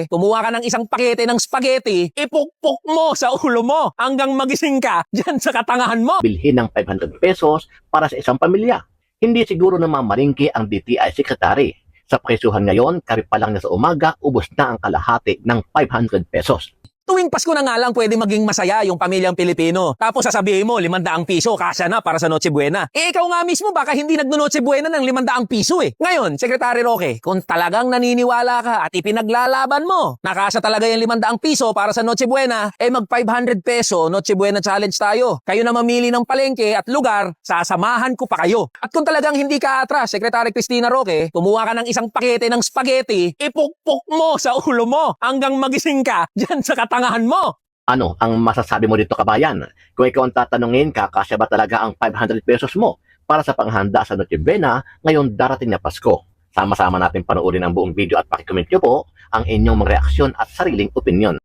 Kumuha ka ng isang pakete ng spaghetti, ipukpok mo sa ulo mo hanggang magising ka dyan sa katangahan mo. Bilhin ng 500 pesos para sa isang pamilya. Hindi siguro namamalingki ang DTI Secretary. Sa presyuhan ngayon, kami pa lang na sa umaga, ubos na ang kalahati ng 500 pesos. Tuwing Pasko na nga lang pwede maging masaya yung pamilyang Pilipino. Tapos sasabihin mo, 500 piso, kasya na para sa Noche Buena. Ikaw nga mismo baka hindi nagno-Noche Buena ng 500 piso eh. Ngayon, Secretary Roque, kung talagang naniniwala ka at ipinaglalaban mo, nakasya talaga yung 500 piso para sa Noche Buena, mag 500 peso Noche Buena Challenge tayo. Kayo na mamili ng palengke at lugar, sasamahan ko pa kayo. At kung talagang hindi ka atras, Secretary Cristina Roque, kumuha ka ng isang pakete ng spaghetti, ipukpok mo sa ulo mo hanggang magising ka dyan sa katangahan mo. Ano ang masasabi mo dito, kabayan? Kung ikaw ang tatanungin, kakasya ba talaga ang 500 pesos mo para sa panghanda sa Noche Buena ngayong darating na Pasko? Sama-sama natin panoorin ang buong video at pakicomment nyo po ang inyong mga reaksyon at sariling opinyon.